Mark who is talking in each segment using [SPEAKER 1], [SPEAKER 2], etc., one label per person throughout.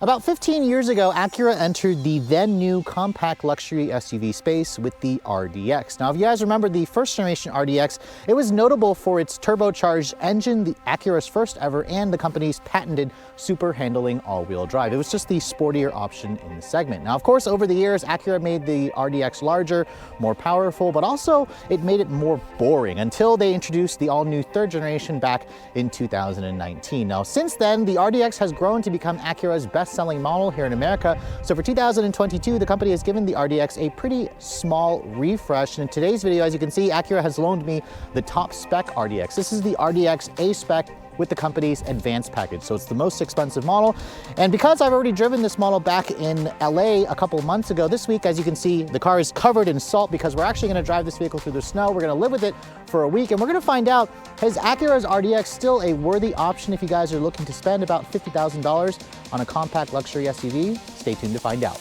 [SPEAKER 1] About 15 years ago, Acura entered the then new compact luxury SUV space with the RDX. Now, if you guys remember the first generation RDX, it was notable for its turbocharged engine, the Acura's first ever, and the company's patented super handling all-wheel drive. It was just the sportier option in the segment. Now, of course, over the years, Acura made the RDX larger, more powerful, but also it made it more boring until they introduced the all-new third generation back in 2019. Now, since then, the RDX has grown to become Acura's best-selling model here in America. So for 2022, the company has given the RDX a pretty small refresh. And in today's video, as you can see, Acura has loaned me the top spec RDX. This is the RDX A-Spec with the company's advanced package. So it's the most expensive model. And because I've already driven this model back in LA a couple months ago, this week, as you can see, the car is covered in salt because we're actually gonna drive this vehicle through the snow. We're gonna live with it for a week, and we're gonna find out, is Acura's RDX still a worthy option if you guys are looking to spend about $50,000 on a compact luxury SUV? Stay tuned to find out.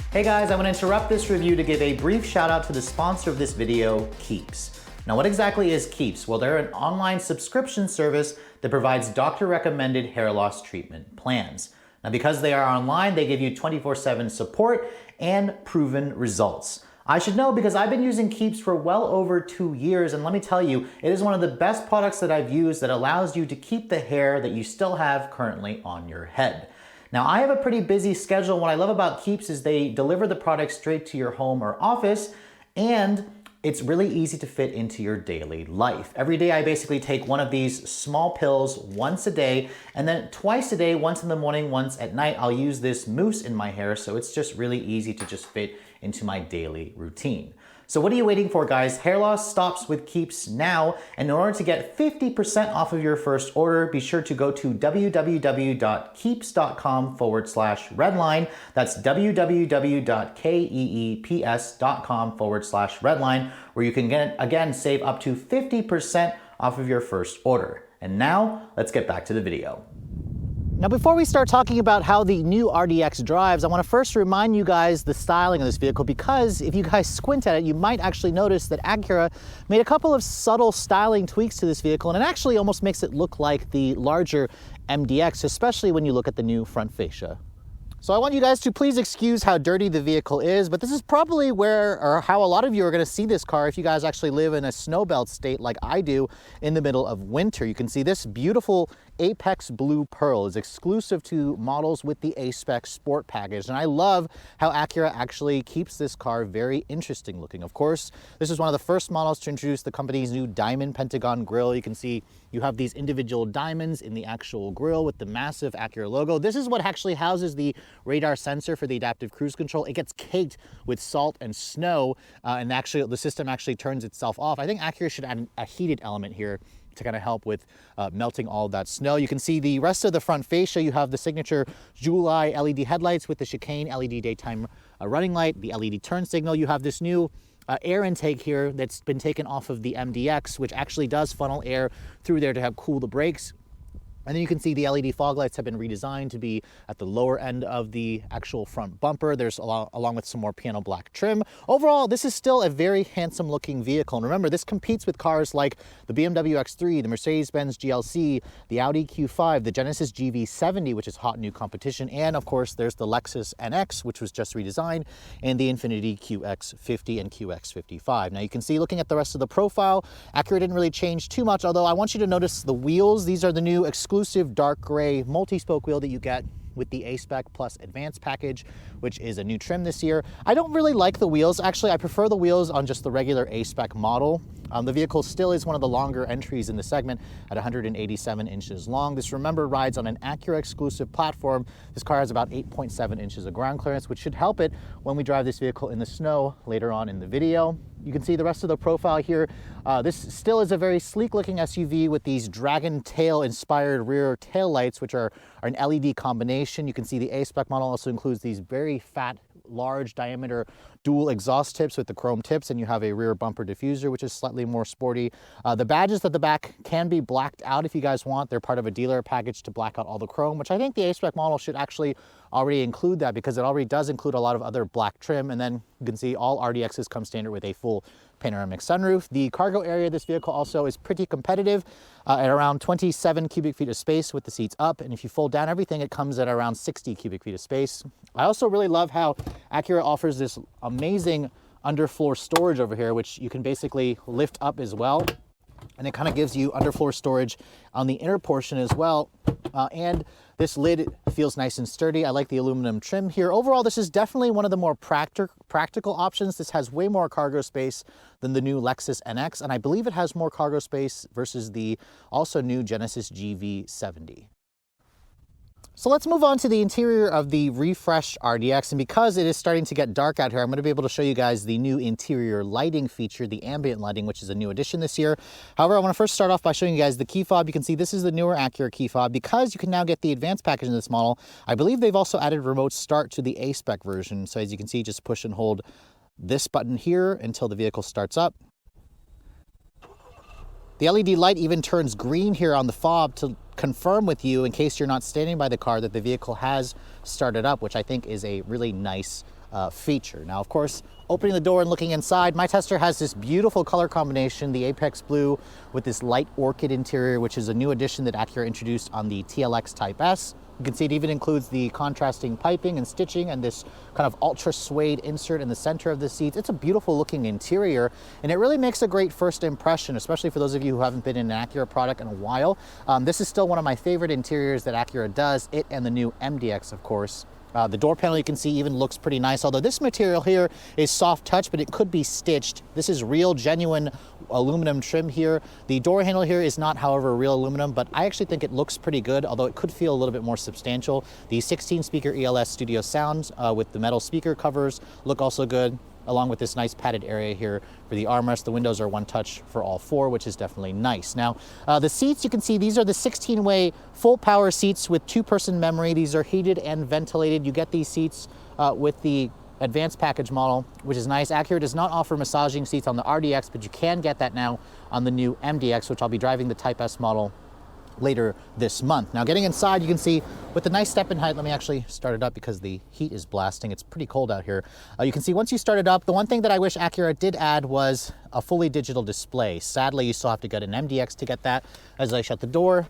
[SPEAKER 1] Hey guys, I want to interrupt this review to give a brief shout out to the sponsor of this video, Keeps. Now, what exactly is Keeps? Well, they're an online subscription service that provides doctor-recommended hair loss treatment plans. Now, because they are online, they give you 24/7 support and proven results. I should know because I've been using Keeps for well over 2 years, and let me tell you, it is one of the best products that I've used that allows you to keep the hair that you still have currently on your head. Now, I have a pretty busy schedule. What I love about Keeps is they deliver the product straight to your home or office, and it's really easy to fit into your daily life. Every day, I basically take one of these small pills once a day, and then twice a day, once in the morning, once at night, I'll use this mousse in my hair, so it's just really easy to just fit into my daily routine. So what are you waiting for, guys? Hair loss stops with Keeps now, and in order to get 50% off of your first order, be sure to go to www.keeps.com/redline. That's www.keeps.com/redline, where you can again save up to 50% off of your first order. And now, let's get back to the video. Now, before we start talking about how the new RDX drives, I want to first remind you guys the styling of this vehicle, because if you guys squint at it, you might actually notice that Acura made a couple of subtle styling tweaks to this vehicle, and it actually almost makes it look like the larger MDX, especially when you look at the new front fascia. So I want you guys to please excuse how dirty the vehicle is, but this is probably where or how a lot of you are going to see this car if you guys actually live in a snowbelt state like I do in the middle of winter. You can see this beautiful Apex Blue Pearl is exclusive to models with the A-Spec Sport package, and I love how Acura actually keeps this car very interesting looking. Of course, this is one of the first models to introduce the company's new Diamond Pentagon grille. You can see you have these individual diamonds in the actual grille with the massive Acura logo. This is what actually houses the radar sensor for the adaptive cruise control. It gets caked with salt and snow, and actually the system actually turns itself off. I think Acura should add a heated element here to kind of help with melting all of that snow. You can see the rest of the front fascia. You have the signature jewel eye LED headlights with the chicane LED daytime running light, the LED turn signal. You have this new air intake here that's been taken off of the MDX, which actually does funnel air through there to help cool the brakes. And then you can see the LED fog lights have been redesigned to be at the lower end of the actual front bumper. There's along with some more piano black trim. Overall, this is still a very handsome looking vehicle. And remember, this competes with cars like the BMW X3, the Mercedes-Benz GLC, the Audi Q5, the Genesis GV70, which is hot new competition. And of course, there's the Lexus NX, which was just redesigned, and the Infiniti QX50 and QX55. Now you can see, looking at the rest of the profile, Acura didn't really change too much, although I want you to notice the wheels. These are the new exclusive dark gray multi-spoke wheel that you get with the A-Spec Plus Advanced package, which is a new trim this year. I don't really like the wheels. Actually, I prefer the wheels on just the regular A-Spec model. The vehicle still is one of the longer entries in the segment at 187 inches long. This, remember, rides on an Acura exclusive platform. This car has about 8.7 inches of ground clearance, which should help it when we drive this vehicle in the snow later on in the video. You can see the rest of the profile here. This still is a very sleek looking SUV with these dragon tail inspired rear tail lights, which are an LED combination. You can see the A-Spec model also includes these very fat, large diameter dual exhaust tips with the chrome tips, and you have a rear bumper diffuser, which is slightly more sporty. The badges at the back can be blacked out if you guys want. They're part of a dealer package to black out all the chrome, which I think the A-Spec model should actually already include that, because it already does include a lot of other black trim. And then you can see all RDXs come standard with a full panoramic sunroof. The cargo area of this vehicle also is pretty competitive at around 27 cubic feet of space with the seats up. And if you fold down everything, it comes at around 60 cubic feet of space. I also really love how Acura offers this amazing underfloor storage over here, which you can basically lift up as well. And it kind of gives you underfloor storage on the inner portion as well. And this lid feels nice and sturdy. I like the aluminum trim here. Overall, this is definitely one of the more practical options. This has way more cargo space than the new Lexus NX, and I believe it has more cargo space versus the also new Genesis GV70. So let's move on to the interior of the refreshed RDX, and because it is starting to get dark out here, I'm going to be able to show you guys the new interior lighting feature, the ambient lighting, which is a new addition this year. However, I want to first start off by showing you guys the key fob. You can see this is the newer Acura key fob. Because you can now get the advanced package in this model, I believe they've also added remote start to the A-Spec version. So as you can see, just push and hold this button here until the vehicle starts up. The LED light even turns green here on the fob to confirm with you, in case you're not standing by the car, that the vehicle has started up, which I think is a really nice feature. Now, of course, opening the door and looking inside, my tester has this beautiful color combination, the Apex Blue with this light orchid interior, which is a new addition that Acura introduced on the TLX Type S. You can see it even includes the contrasting piping and stitching and this kind of ultra suede insert in the center of the seats. It's a beautiful looking interior, and it really makes a great first impression, especially for those of you who haven't been in an Acura product in a while. This is still one of my favorite interiors that Acura does, it and the new MDX, of course. The door panel, you can see, even looks pretty nice, although this material here is soft touch, but it could be stitched. This is real, genuine aluminum trim here. The door handle here is not, however, real aluminum, but I actually think it looks pretty good, although it could feel a little bit more substantial. The 16-speaker ELS Studio sounds with the metal speaker covers look also good, along with this nice padded area here for the armrest. The windows are one touch for all four, which is definitely nice. Now, the seats, you can see these are the 16-way full power seats with 2-person memory. These are heated and ventilated. You get these seats with the advanced package model, which is nice. Acura does not offer massaging seats on the RDX, but you can get that now on the new MDX, which I'll be driving the Type S model later this month. Now, getting inside, you can see with the nice step in height, let me actually start it up because the heat is blasting. It's pretty cold out here. You can see once you start it up, the one thing that I wish Acura did add was a fully digital display. Sadly, you still have to get an MDX to get that. As I shut the door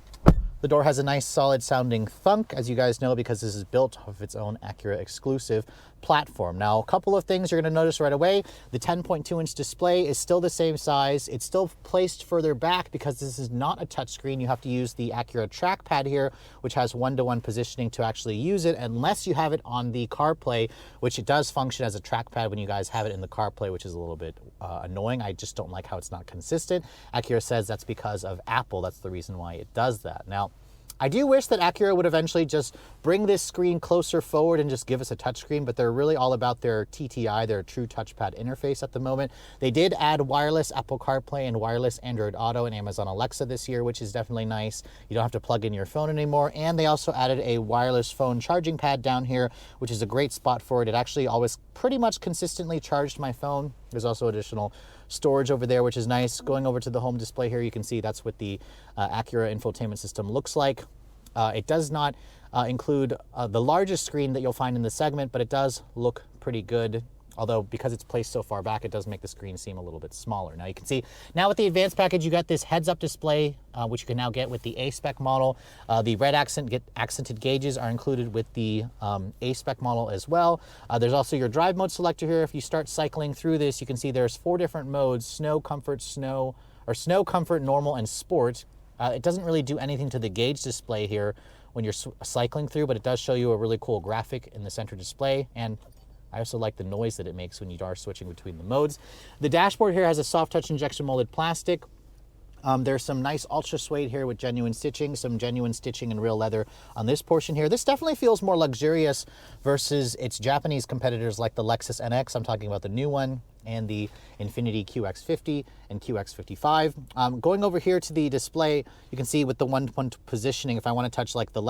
[SPEAKER 1] has a nice solid sounding thunk, as you guys know, because this is built off its own Acura exclusive platform. Now, a couple of things you're going to notice right away. The 10.2-inch display is still the same size. It's still placed further back because this is not a touchscreen. You have to use the Acura trackpad here, which has one-to-one positioning to actually use it, unless you have it on the CarPlay, which it does function as a trackpad when you guys have it in the CarPlay, which is a little bit annoying. I just don't like how it's not consistent. Acura says that's because of Apple. That's the reason why it does that. Now, I do wish that Acura would eventually just bring this screen closer forward and just give us a touchscreen, but they're really all about their TTI, their true touchpad interface at the moment. They did add wireless Apple CarPlay and wireless Android Auto and Amazon Alexa this year, which is definitely nice. You don't have to plug in your phone anymore, and they also added a wireless phone charging pad down here, which is a great spot for it. It actually always pretty much consistently charged my phone. There's also additional storage over there, which is nice. Going over to the home display here, you can see that's what the Acura infotainment system looks like. It does not include the largest screen that you'll find in the segment, but it does look pretty good. Although, because it's placed so far back, it does make the screen seem a little bit smaller. Now, you can see, now with the advanced package, you got this heads-up display, which you can now get with the A-Spec model. The red accented gauges are included with the A-Spec model as well. There's also your drive mode selector here. If you start cycling through this, you can see there's 4 different modes: snow, comfort, comfort, normal, and sport. It doesn't really do anything to the gauge display here when you're cycling through, but it does show you a really cool graphic in the center display, and I also like the noise that it makes when you are switching between the modes. The dashboard here has a soft touch injection molded plastic. There's some nice ultra suede here with genuine stitching, some genuine stitching and real leather on this portion here. This definitely feels more luxurious versus its Japanese competitors like the Lexus NX. I'm talking about the new one, and the Infiniti QX50 and QX55. Going over here to the display, you can see with the one-to-one positioning, if I want to touch like the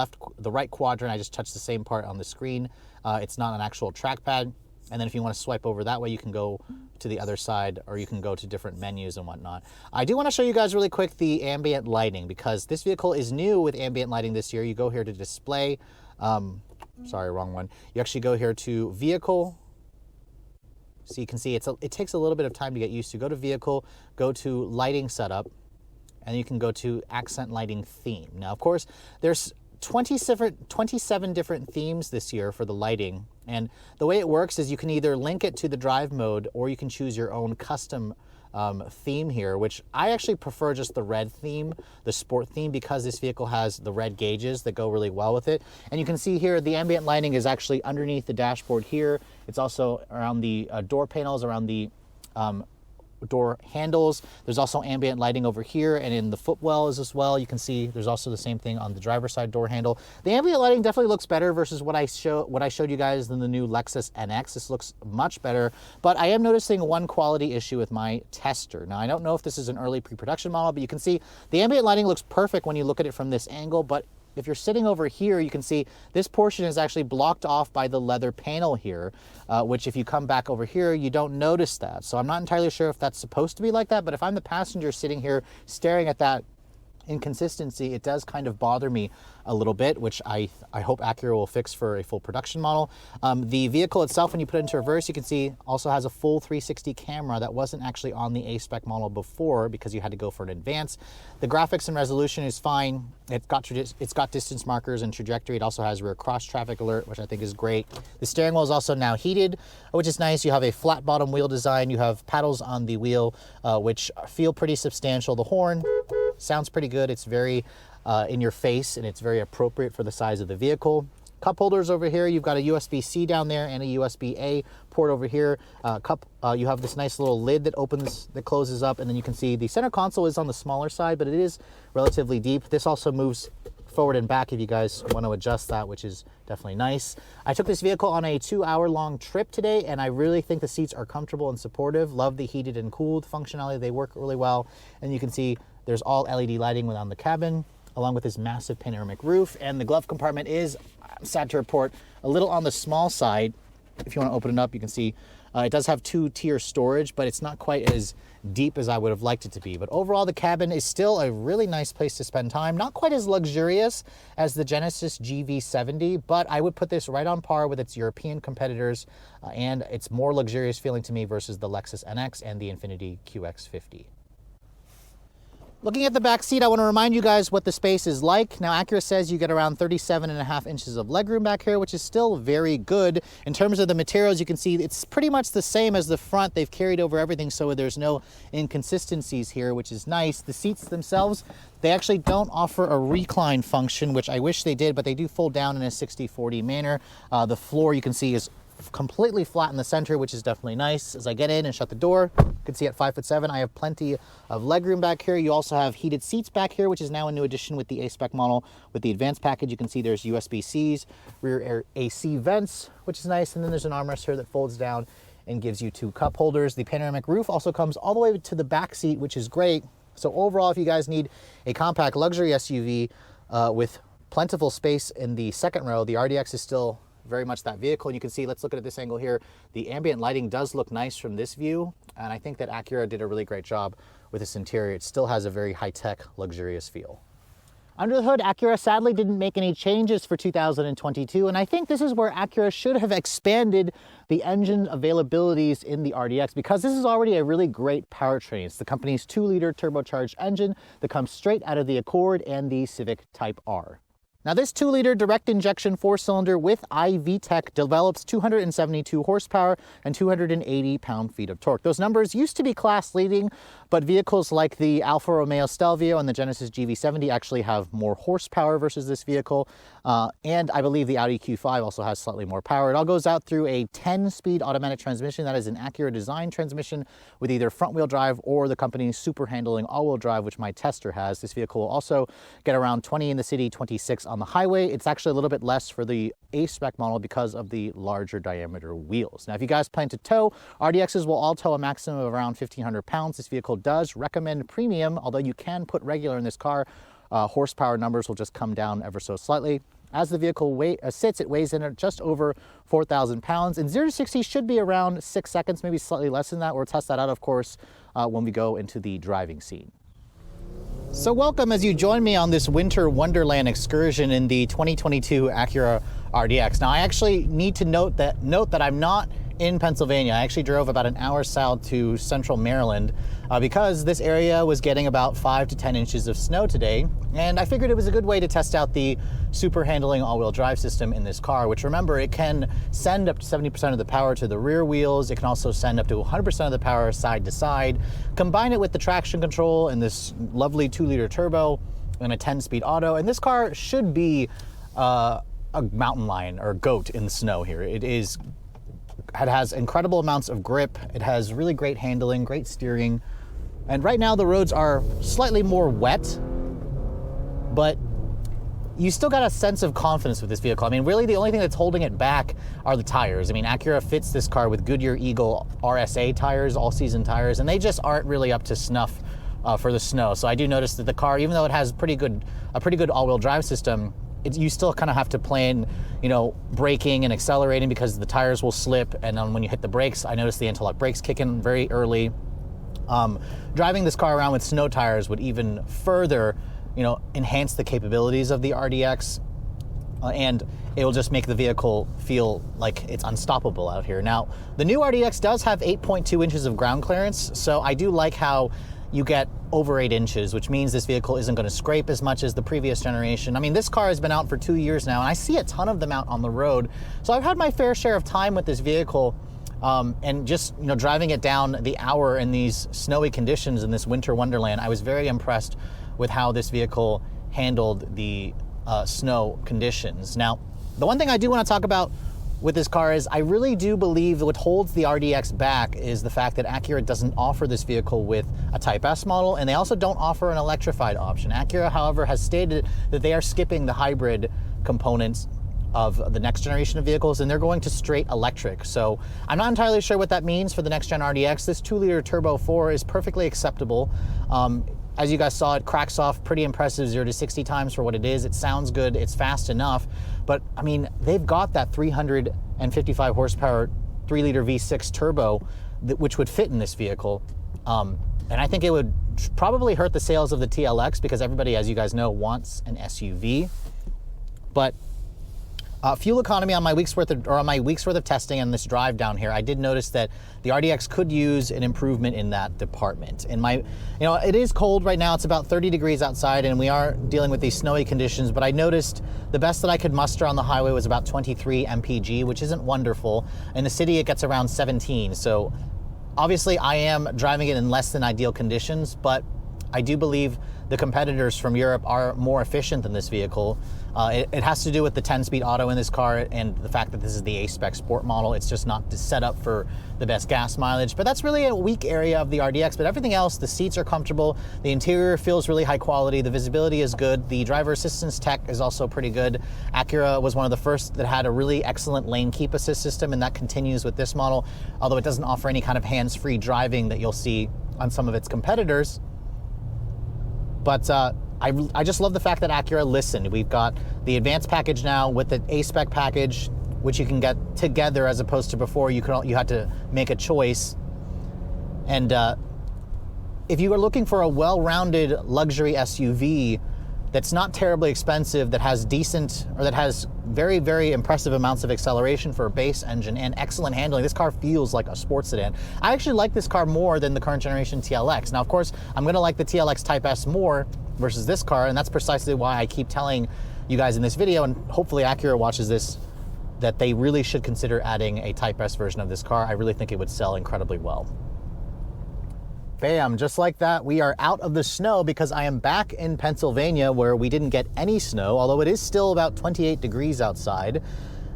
[SPEAKER 1] right quadrant, I just touch the same part on the screen. It's not an actual trackpad. And then if you want to swipe over that way, you can go to the other side, or you can go to different menus and whatnot. I do want to show you guys really quick the ambient lighting, because this vehicle is new with ambient lighting this year. You go here to display, sorry, wrong one. You actually go here to vehicle. So you can see it takes a little bit of time to get used to. Go to vehicle, go to lighting setup, and you can go to accent lighting theme. Now, of course, there's 27 different themes this year for the lighting. And the way it works is you can either link it to the drive mode, or you can choose your own custom theme here, which I actually prefer just the red theme, the sport theme, because this vehicle has the red gauges that go really well with it. And you can see here the ambient lighting is actually underneath the dashboard here. It's also around the door panels, around the door handles. There's also ambient lighting over here and in the footwells as well. You can see there's also the same thing on the driver's side door handle. The ambient lighting definitely looks better versus what I showed you guys in the new Lexus NX. This looks much better, but I am noticing one quality issue with my tester. Now, I don't know if this is an early pre-production model, but you can see the ambient lighting looks perfect when you look at it from this angle, but if you're sitting over here, you can see this portion is actually blocked off by the leather panel here, which if you come back over here, you don't notice that. So I'm not entirely sure if that's supposed to be like that, but if I'm the passenger sitting here staring at that inconsistency, it does kind of bother me a little bit, which I hope Acura will fix for a full production model. The vehicle itself, when you put it into reverse, you can see also has a full 360 camera that wasn't actually on the A-Spec model before, because you had to go for an advance. The graphics and resolution is fine. It's got distance markers and trajectory. It also has rear cross traffic alert, which I think is great. The steering wheel is also now heated, which is nice. You have a flat bottom wheel design. You have paddles on the wheel, which feel pretty substantial. The horn sounds pretty good. It's very in your face, and it's very appropriate for the size of the vehicle. Cup holders over here. You've got a USB-C down there and a USB-A port over here. You have this nice little lid that opens, that closes up, and then you can see the center console is on the smaller side, but it is relatively deep. This also moves forward and back if you guys want to adjust that, which is definitely nice. I took this vehicle on a 2-hour-long trip today, and I really think the seats are comfortable and supportive. Love the heated and cooled functionality. They work really well, and you can see there's all LED lighting on the cabin, along with this massive panoramic roof. And the glove compartment is, I'm sad to report, a little on the small side. If you want to open it up, you can see it does have 2-tier storage, but it's not quite as deep as I would have liked it to be. But overall, the cabin is still a really nice place to spend time. Not quite as luxurious as the Genesis GV70, but I would put this right on par with its European competitors, and it's more luxurious feeling to me versus the Lexus NX and the Infiniti QX50. Looking at the back seat, I want to remind you guys what the space is like. Now, Acura says you get around 37.5 inches of legroom back here, which is still very good. In terms of the materials, you can see it's pretty much the same as the front. They've carried over everything, so there's no inconsistencies here, which is nice. The seats themselves, they actually don't offer a recline function, which I wish they did, but they do fold down in a 60/40 manner. The floor, you can see, is completely flat in the center, which is definitely nice. As I get in and shut the door, you can see at 5'7", I have plenty of legroom back here. You also have heated seats back here, which is now a new addition with the A-Spec model. With the advanced package, you can see there's USB-Cs, rear air AC vents, which is nice. And then there's an armrest here that folds down and gives you 2 cup holders. The panoramic roof also comes all the way to the back seat, which is great. So overall, if you guys need a compact luxury SUV with plentiful space in the second row, the RDX is still very much that vehicle. And you can see, let's look at this angle here. The ambient lighting does look nice from this view, and I think that Acura did a really great job with this interior. It still has a very high-tech, luxurious feel. Under the hood, Acura sadly didn't make any changes for 2022, and I think this is where Acura should have expanded the engine availabilities in the RDX, because this is already a really great powertrain. It's the company's 2-liter turbocharged engine that comes straight out of the Accord and the Civic Type R. Now, this 2-liter direct injection 4-cylinder with iVTEC develops 272 horsepower and 280 pound-feet of torque. Those numbers used to be class leading, but vehicles like the Alfa Romeo Stelvio and the Genesis GV70 actually have more horsepower versus this vehicle. And I believe the Audi Q5 also has slightly more power. It all goes out through a 10-speed automatic transmission. That is an Acura design transmission with either front-wheel drive or the company's super handling all-wheel drive, which my tester has. This vehicle will also get around 20 in the city, 26 on the highway. It's actually a little bit less for the A-Spec model because of the larger diameter wheels. Now, if you guys plan to tow, RDXs will all tow a maximum of around 1,500 pounds. This vehicle does recommend premium, although you can put regular in this car. Horsepower numbers will just come down ever so slightly. As the vehicle sits, it weighs in at just over 4,000 pounds, and 0 to 60 should be around 6 seconds, maybe slightly less than that. We'll test that out, of course, when we go into the driving scene. So welcome as you join me on this winter wonderland excursion in the 2022 Acura RDX. Now I actually need to note that I'm not in Pennsylvania. I actually drove about an hour south to central Maryland because this area was getting about 5 to 10 inches of snow today, and I figured it was a good way to test out the super handling all-wheel drive system in this car, which, remember, it can send up to 70% of the power to the rear wheels. It can also send up to 100% of the power side to side. Combine it with the traction control and this lovely 2-liter turbo and a 10-speed auto, and this car should be a mountain lion or goat in the snow here. It has incredible amounts of grip. It has really great handling, great steering. And right now the roads are slightly more wet, but you still got a sense of confidence with this vehicle. I mean, really the only thing that's holding it back are the tires. I mean, Acura fits this car with Goodyear Eagle RSA tires, all-season tires, and they just aren't really up to snuff for the snow. So I do notice that the car, even though it has a pretty good all-wheel drive system, you still kind of have to plan, braking and accelerating because the tires will slip, and then when you hit the brakes, I noticed the anti-lock brakes kick in very early. Driving this car around with snow tires would even further, enhance the capabilities of the RDX, and it will just make the vehicle feel like it's unstoppable out here. Now, the new RDX does have 8.2 inches of ground clearance, so I do like how you get over 8 inches, which means this vehicle isn't going to scrape as much as the previous generation. I mean, this car has been out for 2 years now, and I see a ton of them out on the road. So I've had my fair share of time with this vehicle, and just driving it down the hour in these snowy conditions in this winter wonderland, I was very impressed with how this vehicle handled the snow conditions. Now, the one thing I do want to talk about with this car is I really do believe what holds the RDX back is the fact that Acura doesn't offer this vehicle with a Type S model, and they also don't offer an electrified option. Acura, however, has stated that they are skipping the hybrid components of the next generation of vehicles, and they're going to straight electric. So I'm not entirely sure what that means for the next gen RDX. This 2-liter turbo 4 is perfectly acceptable. As you guys saw, it cracks off pretty impressive 0 to 60 times for what it is. It sounds good, it's fast enough, but I mean, they've got that 355 horsepower 3-liter V6 turbo, which would fit in this vehicle. And I think it would probably hurt the sales of the TLX because everybody, as you guys know, wants an SUV. But fuel economy on my week's worth of testing and this drive down here, I did notice that the RDX could use an improvement in that department. And it is cold right now. It's about 30 degrees outside, and we are dealing with these snowy conditions. But I noticed the best that I could muster on the highway was about 23 mpg, which isn't wonderful. In the city, it gets around 17. So obviously, I am driving it in less than ideal conditions, but I do believe the competitors from Europe are more efficient than this vehicle. It has to do with the 10-speed auto in this car and the fact that this is the A-Spec Sport model. It's just not set up for the best gas mileage, but that's really a weak area of the RDX. But everything else, the seats are comfortable, the interior feels really high quality, the visibility is good, the driver assistance tech is also pretty good. Acura was one of the first that had a really excellent lane keep assist system, and that continues with this model, although it doesn't offer any kind of hands-free driving that you'll see on some of its competitors. But I just love the fact that Acura listened. We've got the advanced package now with the A-Spec package, which you can get together as opposed to before you had to make a choice. And if you are looking for a well-rounded luxury SUV that's not terribly expensive, that has very, very impressive amounts of acceleration for a base engine and excellent handling, this car feels like a sports sedan. I actually like this car more than the current generation TLX. Now, of course, I'm going to like the TLX Type S more versus this car, and that's precisely why I keep telling you guys in this video, and hopefully Acura watches this, that they really should consider adding a Type S version of this car. I really think it would sell incredibly well. Bam, just like that, we are out of the snow because I am back in Pennsylvania where we didn't get any snow, although it is still about 28 degrees outside.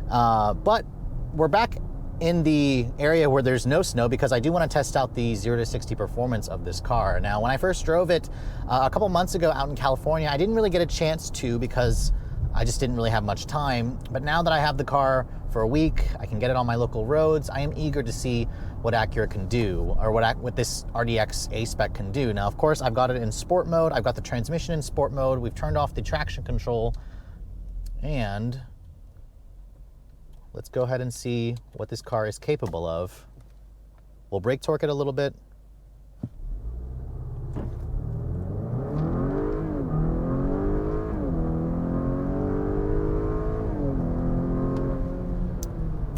[SPEAKER 1] But we're back in the area where there's no snow because I do want to test out the 0 to 60 performance of this car. Now, when I first drove it a couple months ago out in California, I didn't really get a chance to because I just didn't really have much time. But now that I have the car for a week, I can get it on my local roads. I am eager to see what Acura can do, or what this RDX A-Spec can do. Now, of course, I've got it in sport mode. I've got the transmission in sport mode. We've turned off the traction control. And let's go ahead and see what this car is capable of. We'll brake torque it a little bit.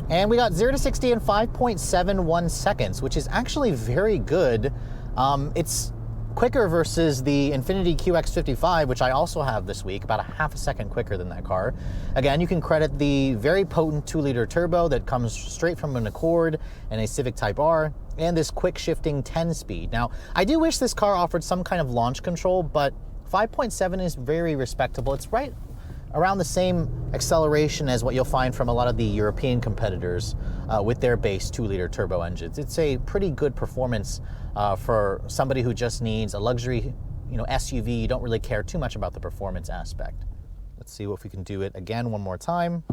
[SPEAKER 1] And we got 0 to 60 in 5.71 seconds, which is actually very good. It's quicker versus the Infiniti QX55, which I also have this week, about a half a second quicker than that car. Again, you can credit the very potent 2-liter turbo that comes straight from an Accord and a Civic Type R, and this quick shifting 10-speed. Now, I do wish this car offered some kind of launch control, but 5.7 is very respectable. It's right around the same acceleration as what you'll find from a lot of the European competitors with their base 2-liter turbo engines. It's a pretty good performance for somebody who just needs a luxury, SUV. You don't really care too much about the performance aspect. Let's see if we can do it again one more time.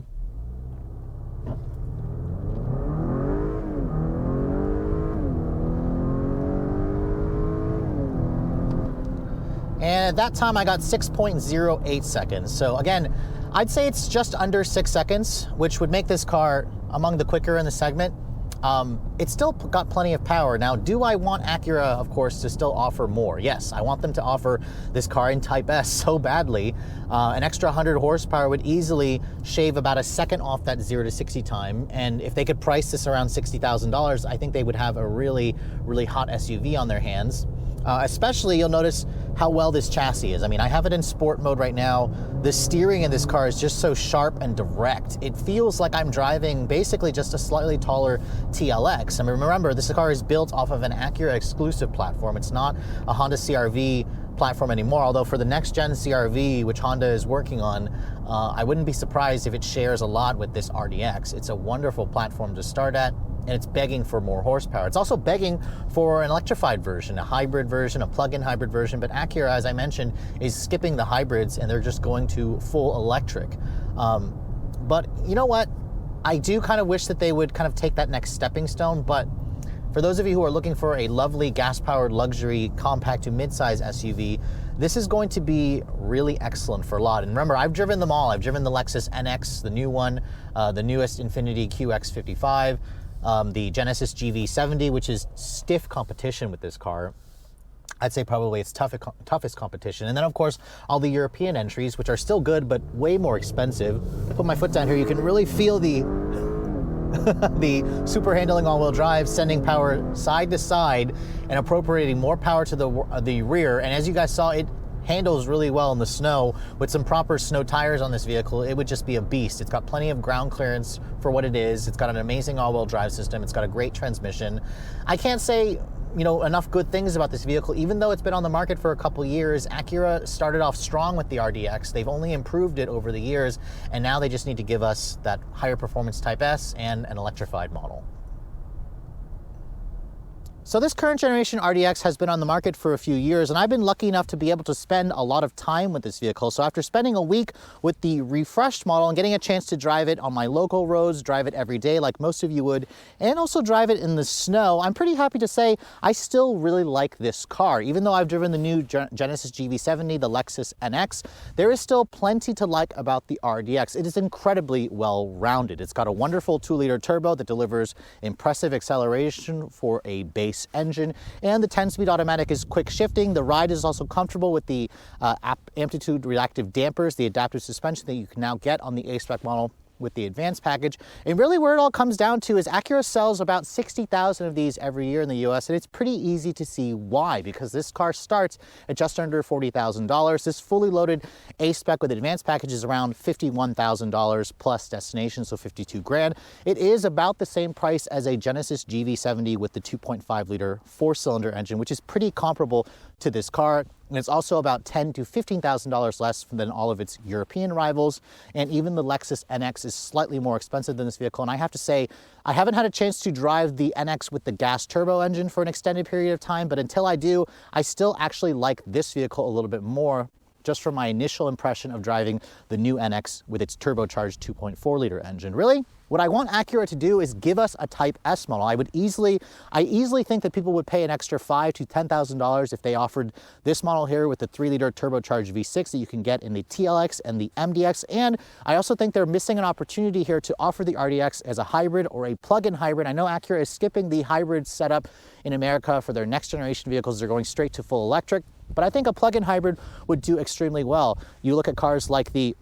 [SPEAKER 1] And at that time, I got 6.08 seconds. So again, I'd say it's just under 6 seconds, which would make this car among the quicker in the segment. It's still got plenty of power. Now, do I want Acura, of course, to still offer more? Yes, I want them to offer this car in Type S so badly. An extra 100 horsepower would easily shave about a second off that 0 to 60 time. And if they could price this around $60,000, I think they would have a really, really hot SUV on their hands. Especially, you'll notice how well this chassis is. I mean, I have it in sport mode right now. The steering in this car is just so sharp and direct. It feels like I'm driving basically just a slightly taller TLX. I mean, remember, this car is built off of an Acura exclusive platform. It's not a Honda CR-V platform anymore, although for the next gen CR-V, which Honda is working on, I wouldn't be surprised if it shares a lot with this RDX. It's a wonderful platform to start at, and it's begging for more horsepower. It's also begging for an electrified version, a hybrid version, a plug-in hybrid version, but Acura, as I mentioned, is skipping the hybrids and they're just going to full electric. But you know what? I do kind of wish that they would kind of take that next stepping stone, but for those of you who are looking for a lovely gas-powered luxury compact to mid-size SUV, this is going to be really excellent for a lot. And remember, I've driven them all. I've driven the Lexus NX, the new one, the newest Infiniti QX55, the Genesis GV70, which is stiff competition with this car. I'd say probably its toughest competition. And then, of course, all the European entries, which are still good, but way more expensive. Put my foot down here, you can really feel the the super handling all-wheel drive, sending power side to side and appropriating more power to the rear. And as you guys saw, it handles really well in the snow. With some proper snow tires on this vehicle, it would just be a beast. It's got plenty of ground clearance for what it is. It's got an amazing all-wheel drive system. It's got a great transmission. I can't say enough good things about this vehicle. Even though it's been on the market for a couple years, Acura started off strong with the RDX. They've only improved it over the years, and now they just need to give us that higher performance Type S and an electrified model. So this current generation RDX has been on the market for a few years, and I've been lucky enough to be able to spend a lot of time with this vehicle. So after spending a week with the refreshed model and getting a chance to drive it on my local roads, drive it every day like most of you would, and also drive it in the snow, I'm pretty happy to say I still really like this car. Even though I've driven the new Genesis GV70, the Lexus NX, there is still plenty to like about the RDX. It is incredibly well-rounded. It's got a wonderful 2-liter turbo that delivers impressive acceleration for a base engine, and the 10-speed automatic is quick shifting. The ride is also comfortable with the amplitude reactive dampers, the adaptive suspension that you can now get on the A-Spec model with the advanced package. And really where it all comes down to is Acura sells about 60,000 of these every year in the US, and it's pretty easy to see why, because this car starts at just under $40,000. This fully loaded A-Spec with advanced package is around $51,000 plus destination, so 52 grand. It is about the same price as a Genesis GV70 with the 2.5-liter 4-cylinder engine, which is pretty comparable to this car. And it's also about $10,000 to $15,000 less than all of its European rivals. And even the Lexus NX is slightly more expensive than this vehicle. And I have to say, I haven't had a chance to drive the NX with the gas turbo engine for an extended period of time, but until I do, I still actually like this vehicle a little bit more, just from my initial impression of driving the new NX with its turbocharged 2.4-liter engine. Really? What I want Acura to do is give us a Type S model. I easily think that people would pay an extra $5,000 to $10,000 if they offered this model here with the 3-liter turbocharged V6 that you can get in the TLX and the MDX. And I also think they're missing an opportunity here to offer the RDX as a hybrid or a plug-in hybrid. I know Acura is skipping the hybrid setup in America for their next generation vehicles. They're going straight to full electric, but I think a plug-in hybrid would do extremely well. You look at cars like the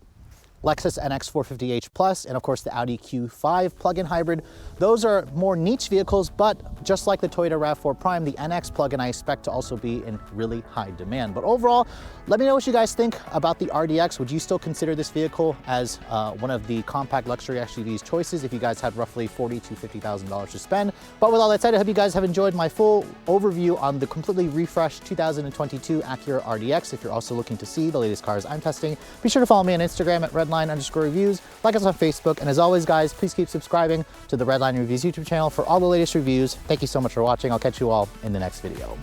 [SPEAKER 1] Lexus NX 450h Plus, and of course the Audi Q5 plug-in hybrid. Those are more niche vehicles, but just like the Toyota RAV4 Prime, the NX plug-in I expect to also be in really high demand. But overall, let me know what you guys think about the RDX. Would you still consider this vehicle as one of the compact luxury SUVs choices if you guys had roughly $40,000 to $50,000 to spend? But with all that said, I hope you guys have enjoyed my full overview on the completely refreshed 2022 Acura RDX. If you're also looking to see the latest cars I'm testing, be sure to follow me on Instagram at Redline_reviews, like us on Facebook, and as always guys, please keep subscribing to the Redline Reviews YouTube channel for all the latest reviews. Thank you so much for watching. I'll catch you all in the next video.